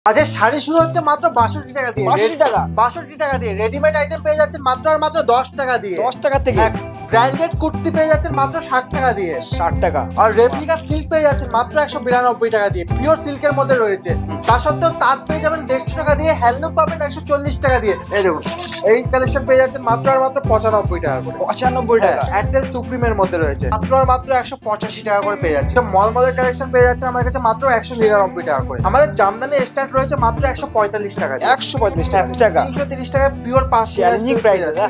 আজকে শাড়ি শুরু হচ্ছে মাত্র ৬২ টাকা দিয়ে। ৬২ টাকা দিয়ে রেডিমেড আইটেম পেয়ে যাচ্ছেন মাত্র আর মাত্র ১০ টাকা দিয়ে। ১০ টাকা থেকে ব্র্যান্ডেড কুর্তি পেয়ে যাচ্ছেন মাত্র ৬০ টাকা দিয়ে। ৬০ টাকা। আর রেপ্লিকা সিল্ক পেয়ে যাচ্ছেন মাত্র ১৯২ টাকা দিয়ে। পিওর সিল্কের মধ্যে রয়েছে। তা সত্ত্বেও তাঁত পেয়ে যাবেন ১৫০ টাকা দিয়ে, হ্যান্ডলুম পাবেন ১৪০ টাকা দিয়ে। এই দেখুন এই কালেকশন পেয়ে যাচ্ছেন মাত্র আর মাত্র ৯৫ টাকা করে। ৯৫ টাকা। এয়ারটেল সুপ্রিমের মধ্যে রয়েছে মাত্র আর মাত্র ১৮৫ টাকা করে পেয়ে যাচ্ছে। মলমলের কালেকশন পেয়ে যাচ্ছে আমাদের কাছে মাত্র ১৯৯ টাকা করে। আমাদের জামদানি স্টার্ট রয়েছে মাত্র ১৪৫ টাকা। ১৪৫ টাকা। ৩৩০ টাকা পিওর পাঁচ চ্যালেঞ্জিং প্রাইস আছে।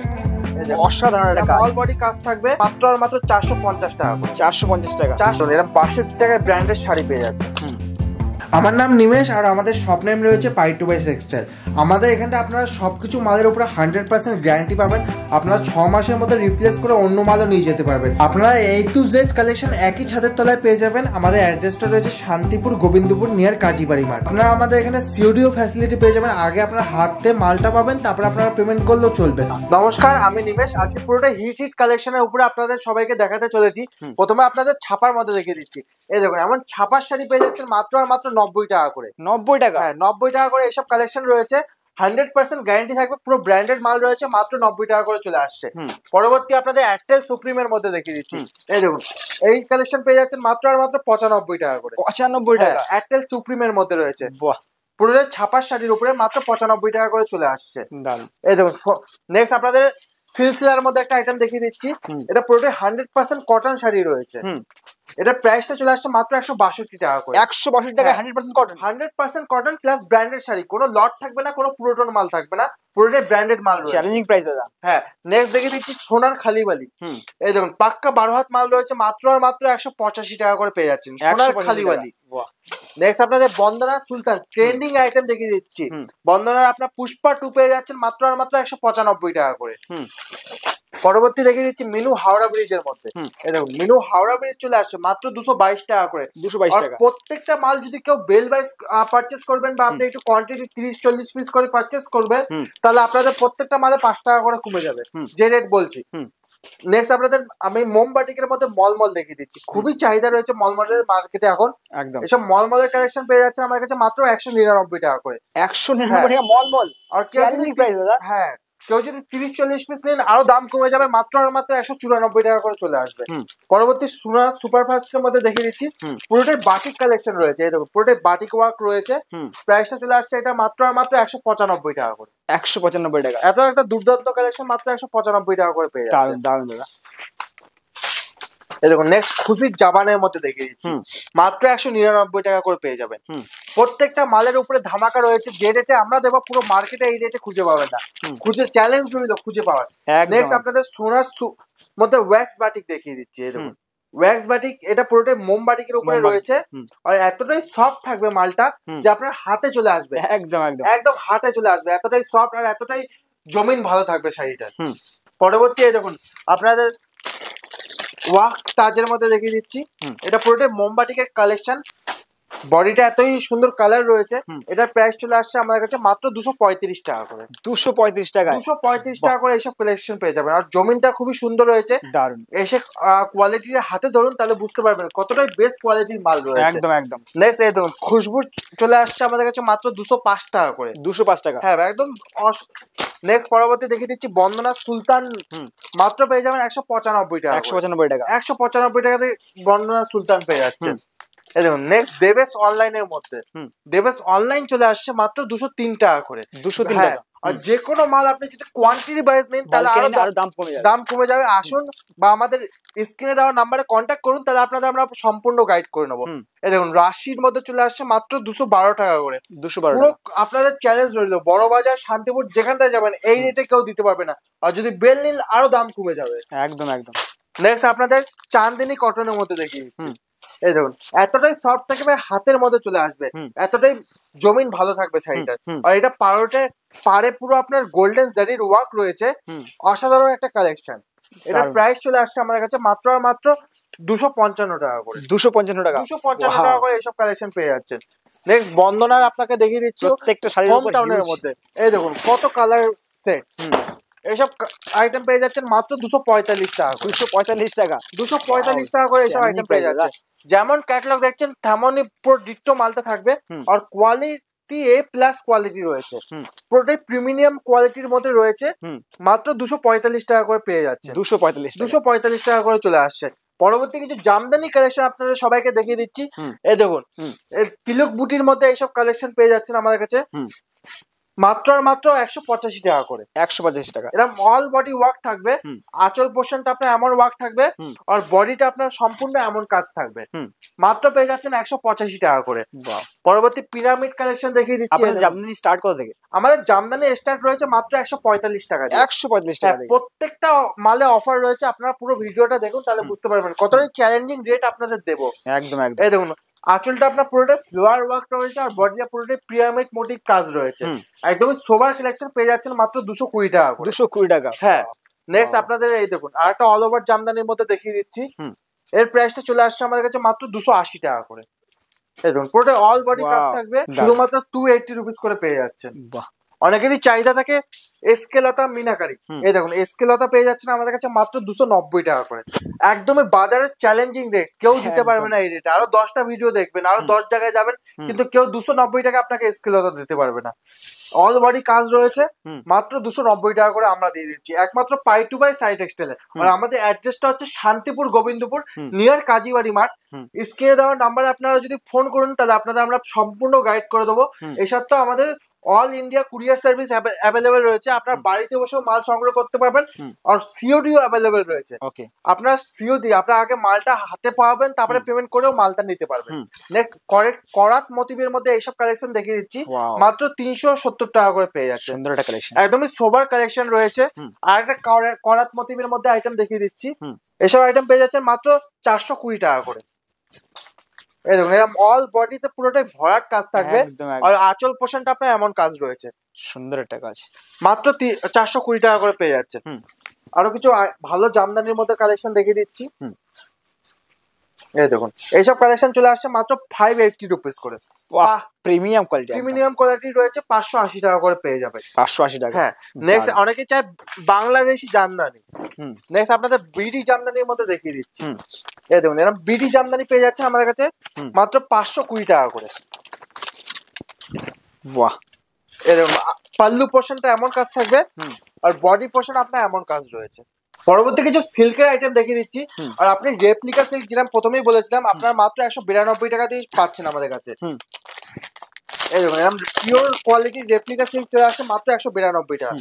অসাধারণ একটা কাজ। অল বডি কাজ থাকবে মাত্র আর মাত্র ৪৫০ টাকা করে। ৪৫০ টাকা। ৪০০ এরকম ৬২ টাকায় ব্র্যান্ডেড শাড়ি পেয়ে যাচ্ছে। আমার নাম নিমেশ আর আমাদের শপ নেম রয়েছে পাই টু বাই টেক্সটাইল। আমাদের এখানে আপনারা সবকিছু মালের উপরে 100% গ্যারান্টি পাবেন। আপনারা ৬ মাসের মধ্যে রিপ্লেস করে অন্য মালও নিয়ে যেতে পারবেন। আপনারা A to Z কালেকশন একই ছাদের তলায় পেয়ে যাবেন। আমাদের অ্যাড্রেসটা রয়েছে শান্তিপুর গোবিন্দপুর নিয়ার কাজীবাড়ি মাঠ। আপনারা আমাদের এখানে সিওডিও ফ্যাসিলিটি পেয়ে যাবেন। আগে আপনারা হাতে মালটা পাবেন, তারপর আপনারা পেমেন্ট করলেও চলবে। নমস্কার, আমি নিমেশ। আজকে পুরোটা হিট কালেকশনের উপরে আপনাদের সবাইকে দেখাতে চলেছি। প্রথমে আপনাদের ছাপার মধ্যে দেখিয়ে দিচ্ছি। এই দেখুন এমন ছাপার শাড়ি পেয়ে যাচ্ছেন মাত্র আর মাত্র ৯০ টাকা করে। ৯০ টাকা? হ্যাঁ, ৯০ টাকা করে এইসব কালেকশন রয়েছে। 100% গ্যারান্টি থাকবে, পুরো ব্র্যান্ডেড মাল রয়েছে, মাত্র ৯০ টাকা করে চলে আসছে। পরবর্তী আপনাদের এয়ারটেল সুপ্রিমের মধ্যে দেখিয়ে দিচ্ছি। এই দেখুন এই কালেকশন পেয়ে যাচ্ছেন মাত্র আর মাত্র ৯৫ টাকা করে। ৯৫ টাকা এয়ারটেল সুপ্রিমের মধ্যে রয়েছে। বাহ, পুরো ছাপার শাড়ির উপরে মাত্র ৯৫ টাকা করে চলে আসছে। এই দেখুন নেক্সট আপনাদের সিলসিলার মধ্যে একটা আইটেম দেখিয়ে দিচ্ছি। এটা পুরোটাই 100% কটন শাড়ি রয়েছে। এটা প্রাইসটা চলে আসছে মাত্র ১৬২ টাকা করে। ১৬২ টাকা 100% cotton. 100% cotton plus branded sari, কোনো লট থাকবে না, কোনো পুরোটন মাল থাকবে না, পুরোটাই ব্র্যান্ডেড মাল রয়েছে। চ্যালেঞ্জিং প্রাইস দাদা। হ্যাঁ, নেক্সট দেখিয়ে দিচ্ছি সোনার খালিবালি। এই দেখুন পাক্কা ১২ হাত মাল রয়েছে, মাত্র আর মাত্র ১৮৫ টাকা করে পেয়ে যাচ্ছেন সোনার খালিবালি। নেক্সট আপনাদের বন্দনা সুলতান ট্রেন্ডিং আইটেম দেখিয়ে দিচ্ছি। বন্দনার আপনার পুষ্পা 2 পেয়ে যাচ্ছেন মাত্র আর মাত্র ১৯৫ টাকা করে। পরবর্তী দেখিয়ে দিচ্ছি মিনু হাওড়া ব্রিজের মধ্যে। এই দেখুন মিনু হাওড়া ব্রিজ চলে আসছে মাত্র ২২২ টাকা করে। ২২২ টাকা। প্রত্যেকটা মাল যদি কেউ বেল ওয়াইজ পারচেজ করবেন বা আপনি একটু কোয়ান্টিটি ৩০-৪০ পিস করে পারচেজ করবেন, তাহলে আপনাদের প্রত্যেকটা মালে ৫ টাকা করে কমে যাবে, যে রেট বলছি। নেক্সট আপনাদের আমি মোমবাটিকের মধ্যে মলমল দেখিয়ে দিচ্ছি। খুবই চাহিদা রয়েছে মলমলের মার্কেটে এখন। একদম এসব মলমলের কালেকশন পেয়ে যাচ্ছে আমার কাছে মাত্র ১৯৯ টাকা করে। ১৯৯ টাকা মলমল আর চ্যালেঞ্জিং প্রাইস দাদা। হ্যাঁ, কেউ যদি ৩০-৪০ পিস নেন আরো দাম কমে যাবে, মাত্র আর মাত্র ১৯৪ টাকা করে চলে আসবে। পরবর্তী সুপারফাস্টের মধ্যে দেখিয়ে দিচ্ছি। পুরোটাই বাটিক কালেকশন রয়েছে। এই দেখুন পুরোটাই বাটিক ওয়ার্ক রয়েছে। প্রাইসটা চলে আসছে এটা মাত্র আর মাত্র ১৯৫ টাকা করে। ১৯৫ টাকা। এত একটা দুর্দান্ত কালেকশন মাত্র ১৯৫ টাকা করে পেয়ে যাচ্ছে। দারুণ দাদা। এই দেখুন নেক্সট খুশির জাবানের মধ্যে দেখিয়ে দিচ্ছি। মাত্র ১৯৯ টাকা করে পেয়ে যাবেন। প্রত্যেকটা মালের উপরে ধামাকা রয়েছে, যে রেটে আমরা দেবো পুরো মার্কেটে এই রেটে খুঁজে পাবেন না। খুঁজে চ্যালেঞ্জ রইল খুঁজে পাওয়ার। নেক্সট আপনাদের সোনার মধ্যে ওয়্যাক্স বাটিক দেখিয়ে দিচ্ছি। এই দেখুন ওয়্যাক্স বাটিক, এটা পুরোটাই মোম বাটিকের উপরে রয়েছে। আর এতটাই সফট থাকবে মালটা যে আপনার হাতে চলে আসবে। একদম একদম একদম হাতে চলে আসবে, এতটাই সফট আর এতটাই জমিন ভালো থাকবে শাড়িটা। পরবর্তী এই দেখুন আপনাদের ওয়াক তাজের মধ্যে দেখিয়ে দিচ্ছি। এটা পুরোটাই মোমবাটিকের কালেকশন, বডিটা এতই সুন্দর কালার রয়েছে। এটার প্রাইস চলে আসছে আমার কাছে মাত্র ২৩৫ টাকা করে। ২৩৫ টাকা। ২৩৫ টাকা করে এইসব কালেকশন পেয়ে যাবেন। আর জমিনটা খুবই সুন্দর রয়েছে, দারুণ। এসে কোয়ালিটির হাতে ধরুন তাহলে বুঝতে পারবেন কতটাই বেস্ট কোয়ালিটির মাল রয়েছে। একদম একদম। নেক্সট এই দেখুন খুশবু চলে আসছে আমাদের কাছে মাত্র ২০৫ টাকা করে। ২০৫ টাকা। হ্যাঁ একদম। নেক্সট পরবর্তী দেখিয়ে দিচ্ছি বন্দনা সুলতান, মাত্র পেয়ে যাবেন ১৯৫ টাকা। ১৯৫ টাকা। ১৯৫ টাকাতে বন্দনা সুলতান পেয়ে যাচ্ছে। এই দেখুন নেক্সট দেবেশ অনলাইনের মধ্যে। দেবেশ অনলাইন চলে আসছে মাত্র ২০৩ টাকা করে। ২০৩ টাকা। আর যে কোনো মাল আপনি যদি কোয়ান্টিটি ওয়াইজ নেন তাহলে আরো দাম কমে যাবে। আসুন বা আমাদের স্ক্রিনে দেওয়া নাম্বারে কন্ট্যাক্ট করুন, তাহলে আপনাদের আমরা সম্পূর্ণ গাইড করে নেবো। এই দেখুন রাশির মধ্যে চলে আসছে মাত্র ২১২ টাকা করে। ২১২। পুরো আপনাদের চ্যালেঞ্জ রইল, বড় বাজার শান্তিপুর যেখান থেকে যাবেন এই রেটে কেউ দিতে পারবে না। আর যদি বেল নিন আরো দাম কমে যাবে। একদম একদম। নেক্সট আপনাদের চান্দিনী কটনের মধ্যে দেখি। এই দেখুন এতটাই সফট থাকবে, হাতের মধ্যে চলে আসবে, এতটাই জমিন ভালো থাকবে শাড়িটার। আর এটা পাড়ে পুরো আপনার গোল্ডেন জারির ওয়ার্ক রয়েছে, অসাধারণ একটা কালেকশন। এটার প্রাইস চলে আসছে আমাদের কাছে মাত্র আর মাত্র ২৫৫ টাকা করে। ২৫৫ টাকা। ২৫৫ টাকা করে এইসব কালেকশন পেয়ে যাচ্ছেন। নেক্সট বন্দনার আপনাকে দেখিয়ে দিচ্ছি প্রত্যেকটা শাড়ির হোম টাউনের মধ্যে। এই দেখুন কত কালার সেট, এইসব আইটেম পেয়ে যাচ্ছেন মাত্র ২৪৫ টাকা। ২৪৫ টাকা। ২৪৫ টাকা করে এইসব আইটেম পেয়ে যাচ্ছে। যেমন ক্যাটালগ দেখছেন তেমনই পুরো ডিট্টো মালটা থাকবে। আর কোয়ালিটি সত্যি A+ কোয়ালিটি রয়েছে, পুরোটাই প্রিমিয়াম কোয়ালিটির মধ্যে রয়েছে, মাত্র 245 টাকা করে পেয়ে যাচ্ছে। 245 টাকা করে চলে আসছে। পরবর্তী কিছু জামদানি কালেকশন আপনাদের সবাইকে দেখিয়ে দিচ্ছি। এই দেখুন, তিলক বুটির মধ্যে এইসব কালেকশন পেয়ে যাচ্ছেন আমাদের কাছে মাত্র আর মাত্র 185 টাকা করে। 185 টাকা। এটা অল বডি ওয়ার্ক থাকবে, আঁচল পোর্শনটা আপনার এমন ওয়ার্ক থাকবে, আর বডিটা আপনার সম্পূর্ণ এমন কাজ থাকবে। মাত্র পেয়ে যাচ্ছেন 185 টাকা করে। পরবর্তী পিরামিড কালেকশন দেখিয়ে দিচ্ছি। জামদানি স্টার্ট কত থেকে? আমাদের জামদানি স্টার্ট রয়েছে মাত্র 145 টাকা। 145 টাকা। প্রত্যেকটা মালে অফার রয়েছে, আপনারা পুরো ভিডিওটা দেখুন তাহলে বুঝতে পারবেন কতটা চ্যালেঞ্জিং রেট আপনাদের দেবো। একদম একদম। এই দেখুন, আঁচলটা আপনার পুরোটাই ফ্লোয়ার ওয়ার্ক রয়েছে, আর বডিটা পুরোটাই পিরামিড মোটিভ কাজ রয়েছে। একদমই সোবার কালেকশন পেয়ে যাচ্ছেন মাত্র 220 টাকা করে। 220 টাকা। হ্যাঁ। নেক্সট আপনাদের এই দেখুন আর একটা অল ওভার জামদানির মধ্যে দেখিয়ে দিচ্ছি। এর প্রাইসটা চলে আসছে আমাদের কাছে মাত্র 280 টাকা করে। এই দেখুন পুরোটাই অল বডি কাজ থাকবে, শুধুমাত্র 280 রুপিস করে পেয়ে যাচ্ছেন। অনেকেরই চাহিদা থাকে এসকেলতা মিনাকারি। এই দেখুন এসকেলতা পেয়ে যাচ্ছেন আমাদের কাছে মাত্র 290 টাকা করে। একদমই বাজারের চ্যালেঞ্জিং রেট, কেউ দিতে পারবে না এই রেটে। আরো 10টা ভিডিও দেখবেন, আরো 10 জায়গায় যাবেন, কিন্তু কেউ 290 টাকা আপনাকে এসকেলতা দিতে পারবে না। অল বডি কাজ রয়েছে, মাত্র 290 টাকা করে আমরা দিয়ে দিচ্ছি, একমাত্র পাই টু বাই সাই টেক্সটাইলে। আর আমাদের অ্যাড্রেসটা হচ্ছে শান্তিপুর গোবিন্দপুর, নিয়ার কাজীবাড়ি মাঠ। স্ক্রিনে দেওয়ার নাম্বারে আপনারা যদি ফোন করুন তাহলে আপনাদের আমরা সম্পূর্ণ গাইড করে দেবো। এই সত্ত্বেও আমাদের all India courier service available রয়েছে, আপনার বাড়িতে বসেও মাল সংগ্রহ করতে পারবেন, আর সিওডিও অ্যাভেলেবেল রয়েছে। আপনার সিওডি, আপনার আগে মালটা হাতে পাবেন, তারপরে পেমেন্ট করেও মালটা নিতে পারবেন। নেক্সট করাত মোটিভের মধ্যে এইসব কালেকশন দেখিয়ে দিচ্ছি, মাত্র 370 টাকা করে পেয়ে যাচ্ছে। সুন্দর একটা কালেকশন, একদমই সোবার কালেকশন রয়েছে। আর একটা করাত মোটিভের মধ্যে আইটেম দেখিয়ে দিচ্ছি, এসব আইটেম পেয়ে যাচ্ছেন মাত্র 420 টাকা করে। এই দেখুন এরকম অল বডিতে পুরোটাই ভরাট কাজ থাকবে, আর আঁচল পোর্শনটা আপনার এমন কাজ রয়েছে। সুন্দর একটা কাজ, মাত্র 420 টাকা করে পেয়ে যাচ্ছে। আরো কিছু ভালো জামদানির মধ্যে কালেকশন দেখিয়ে দিচ্ছি। এই দেখুন এইসব কালেকশন চলে আসছে মাত্র 580 রুপিস করে। প্রিমিয়াম কোয়ালিটি, প্রিমিয়াম কোয়ালিটি রয়েছে, 580 টাকা করে পেয়ে যাবে। 580 টাকা। হ্যাঁ। নেক্সট অনেকে চায় বাংলাদেশি জামদানি। নেক্সট আপনাদের বিডি জামদানির মধ্যে দেখিয়ে দিচ্ছি। এই দেখুন এরকম বিডি জামদানি পেয়ে যাচ্ছে আমাদের কাছে মাত্র 520 টাকা করে। বাহ। এই দেখুন পাল্লু পোর্শনটা এমন কাজ থাকবে, আর বডি পোর্শন আপনার এমন কাজ রয়েছে। পরবর্তী কিছু সিল্কের আইটেম দেখিয়ে দিচ্ছি। আর আপনি রেপ্লিকা সিল্ক যেরকম প্রথমেই বলেছিলাম, আপনার মাত্র 192 টাকা দিয়ে পাচ্ছেন আমাদের কাছে। এই দেখুন এরকম পিওর কোয়ালিটির রেপ্লিকা সিল্ক চলে আসছে মাত্র 192 টাকা।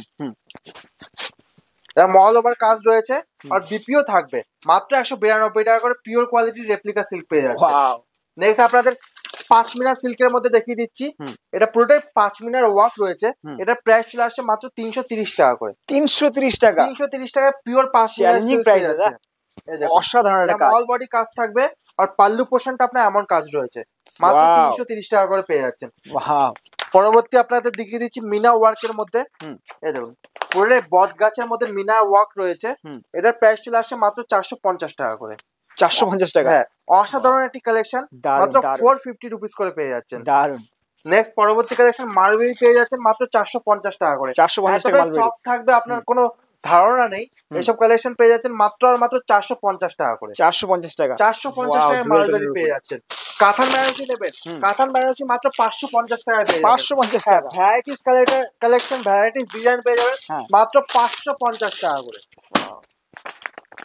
অল ওভার কাজ রয়েছে, আর বিপিও থাকবে, মাত্র 192 টাকা করে পিওর কোয়ালিটির রেপ্লিকা সিল্ক পেয়ে যাচ্ছে। নেক্সট আপনাদের পাশমিনা সিল্কের মধ্যে দেখিয়ে দিচ্ছি। এটা পুরোটাই পাশমিনার ওয়ার্ক রয়েছে। এটা প্রাইস চলে আসছে মাত্র 330 টাকা করে। 330 টাকা। 330 টাকা পিওর পাশমিনা সিল্ক প্রাইস আছে। অসাধারণ একটা কাজ, অল বডি কাজ থাকবে, আর পাল্লু পোর্শনটা আপনার এমন কাজ রয়েছে, মাত্র 330 টাকা করে পেয়ে যাচ্ছেন। পরবর্তী আপনাদের দেখিয়ে দিচ্ছি মিনা ওয়ার্কের মধ্যে। এই দেখুন পুরোটাই বট গাছের মধ্যে মিনা ওয়ার্ক রয়েছে। এটার প্রাইস চলে আসছে মাত্র 450 টাকা করে। 450 টাকা। হ্যাঁ, অসাধারণ একটি কালেকশন, মাত্র 450 রুপিস করে পেয়ে যাচ্ছেন। দারুন। নেক্সট পরবর্তী কালেকশন মালবেরি পেয়ে যাচ্ছেন মাত্র 450 টাকা করে। 450 টাকা মালবেরি সফট থাকবে, আপনার কোনো ধারণা নেই। এইসব কালেকশন পেয়ে যাচ্ছেন মাত্র আর মাত্র 450 টাকা করে। 450 টাকা। 450 টাকায় মালবেরি পেয়ে যাচ্ছেন। কাতান বেনারসি নেবেন, কাতান বেনারসি মাত্র 550 টাকায় পেয়ে যাবেন। 550 টাকা। ভ্যারাইটিস কালেকশন, ভ্যারাইটিস ডিজাইন পেয়ে যাবেন মাত্র 550 টাকা করে।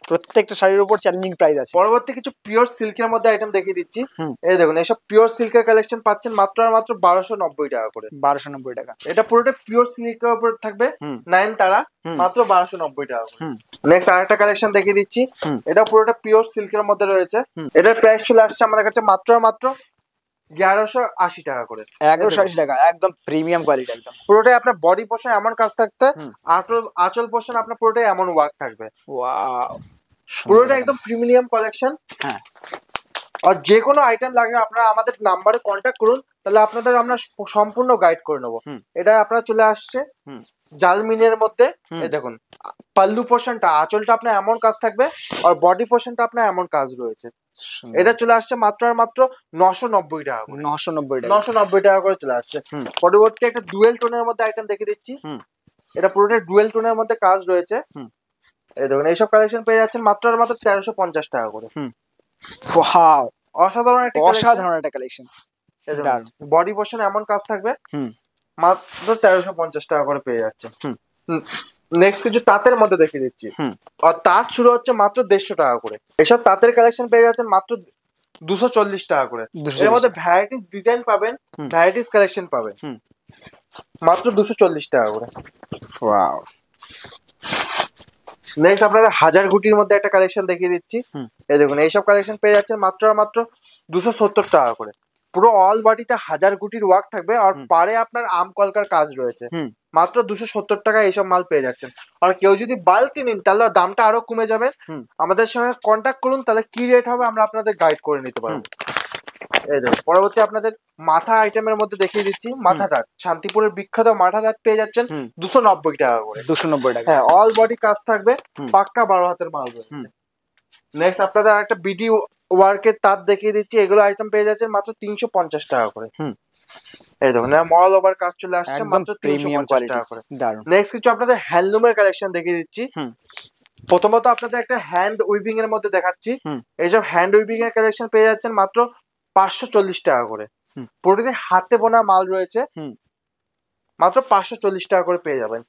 প্রত্যেকটা শাড়ির উপর চ্যালেঞ্জিং প্রাইস আছে। পরবর্তী কিছু পিওর সিল্কের মধ্যে আইটেম দেখিয়ে দিচ্ছি। এই দেখুন এইসব পিওর সিল্কের কালেকশন পাচ্ছেন মাত্র আর মাত্র 1290 টাকা করে। 1290 টাকা। এটা পুরোটা পিওর সিল্কের উপর থাকবে, নয়নতারা, মাত্র 1290 টাকা করে। নেক্সট আরেকটা কালেকশন দেখিয়ে দিচ্ছি। এটা পুরোটা পিওর সিল্কের মধ্যে রয়েছে। এটার প্রাইস চলে আসছে আমাদের কাছে মাত্র আর মাত্র 1180 টাকা করে। 1180 টাকা, একদম প্রিমিয়াম কোয়ালিটি। একদম পুরোটাই আপনার বডি পোর্শন এমন কাজ থাকতে, আঁচল পোর্শন আপনার পুরোটাই এমন ওয়ার্ক থাকবে। ওয়াও, পুরোটা একদম প্রিমিয়াম কালেকশন। হ্যাঁ, আর যে কোনো আইটেম লাগবে আপনারা আমাদের নাম্বারে কন্ট্যাক্ট করুন, তাহলে আপনাদের আমরা সম্পূর্ণ গাইড করে নেবো। এটা আপনারা চলে আসছে জালমিনের মধ্যে। এই দেখুন পাল্লু পোর্শনটা, আঁচলটা আপনার এমন কাজ থাকবে, আর বডি পোর্শনটা আপনার এমন কাজ রয়েছে। এটা চলে আসছে মাত্র আর মাত্র 990 টাকা। 990 টাকা করে চলে আসছে। পরবর্তী একটা ডুয়েল টোনের মধ্যে আইটেম দেখে দিচ্ছি। এটা পুরোটা ডুয়েল টোনের মধ্যে কাজ রয়েছে। এই দেখুন এইসব কালেকশন পেয়ে যাচ্ছেন মাত্র আর মাত্র 1350 টাকা করে। ওয়াও, অসাধারণ একটা কালেকশন। বডি পোর্শন এমন কাজ থাকবে, মাত্র 1350 টাকা করে পেয়ে যাচ্ছে। নেক্সট কিছু তাঁতের মধ্যে দেখিয়ে দিচ্ছি, আর তাঁত শুরু হচ্ছে মাত্র 150 টাকা করে। এসব তাঁতের কালেকশন পেয়ে যাচ্ছেন মাত্র 240 টাকা করে। এর মধ্যে ভ্যারাইটিস ডিজাইন পাবেন, ভ্যারাইটিস কালেকশন পাবেন মাত্র 240 টাকা করে। ওয়াও। নেক্সট আপনাদের হাজার গুটির মধ্যে একটা কালেকশন দেখিয়ে দিচ্ছি। এই দেখুন, এইসব কালেকশন পেয়ে যাচ্ছেন মাত্র 270 টাকা করে। পুরো অল বডিতে হাজার গুটির ওয়ার্ক থাকবে, আর পারে আপনার আম কলকার কাজ রয়েছে। মাত্র 270 টাকা এইসব মাল পেয়ে যাচ্ছেন। আর কেউ যদি বাল্কে নিন তাহলে দামটা আরো কমে যাবে। আমাদের সঙ্গে কন্ট্যাক্ট করুন, তাহলে কি রেট হবে আমরা আপনাদের গাইড করে নিতে পারবো। এই দেখুন, পরবর্তী আপনাদের মাথা আইটেমের মধ্যে দেখিয়ে দিচ্ছি। মাথা টাট, শান্তিপুরের বিখ্যাত মাথা টাট পেয়ে যাচ্ছেন 290 টাকা করে। 290 টাকা। হ্যাঁ, অল বডি কাজ থাকবে, পাক্কা 12 হাতের মাল রয়েছে। নেক্সট আপনাদের একটা বিডি ওয়ার্কের তাঁত দেখিয়ে দিচ্ছি। এগুলো আইটেম পেয়ে যাচ্ছেন মাত্র 350 টাকা করে। এই দেখুন, অল ওভার কাজ চলে আসছে মাত্র 350 টাকা করে। নেক্সট কিছু আপনাদের হ্যান্ডলুমের কালেকশন দেখিয়ে দিচ্ছি। প্রথমত আপনাদের একটা হ্যান্ড উইভিং এর মধ্যে দেখাচ্ছি। এইসব হ্যান্ড উইভিং এর কালেকশন পেয়ে যাচ্ছেন মাত্র 540 টাকা করে। প্রতিদিন হাতে বোনা মাল রয়েছে, মাত্র 540 টাকা করে পেয়ে যাবেন।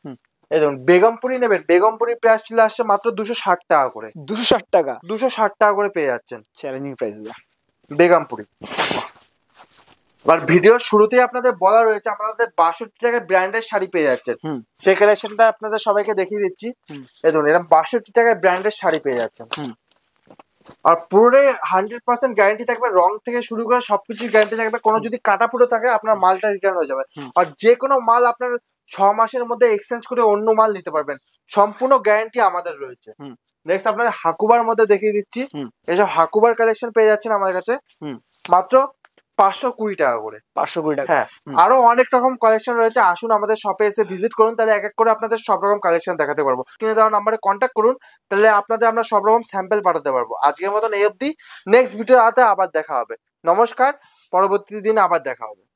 এই দেখুন, বেগমপুরি নেবেন, বেগমপুরি প্রাইস চলে আসছে মাত্র 260 টাকা করে। 260 টাকা? 260 টাকা করে পেয়ে যাচ্ছেন। Challenging price Begumpuri. আর ভিডিওর শুরুতেই আপনাদের বলা রয়েছে আপনাদের 62 টাকায় ব্র্যান্ডের শাড়ি পেয়ে যাচ্ছেন। সেই কালেকশনটা আপনাদের সবাইকে দেখিয়ে দিচ্ছি। এই দেখুন, এরকম 62 টাকায় ব্র্যান্ডের শাড়ি পেয়ে যাচ্ছেন। আর পুরোটাই 100% গ্যারান্টি থাকবে, রং থেকে শুরু করে সবকিছুর গ্যারান্টি থাকবে। কোনো যদি কাটা ফুটো থাকে আপনার মালটা রিটার্ন হয়ে যাবে। আর যে কোনো মাল আপনার 6 মাসের মধ্যে এক্সচেঞ্জ করে অন্য মাল নিতে পারবেন, সম্পূর্ণ গ্যারান্টি আমাদের রয়েছে। নেক্সট আপনাদের হাকুবার মধ্যে দেখিয়ে দিচ্ছি। এসব হাকুবার কালেকশন পেয়ে যাচ্ছেন আমাদের কাছে মাত্র 520 টাকা করে। 520 টাকা? হ্যাঁ, আরো অনেক রকম কালেকশন রয়েছে। আসুন আমাদের শপে এসে ভিজিট করুন, তাহলে এক এক করে আপনাদের সব রকম কালেকশন দেখাতে পারবো। কিনে দেওয়ার নাম্বারে কন্ট্যাক্ট করুন, তাহলে আপনাদের আমরা সব রকম স্যাম্পল পাঠাতে পারবো। আজকের মতন এই অবধি। নেক্সট ভিডিও আবার দেখা হবে। নমস্কার, পরবর্তী দিন আবার দেখা হবে।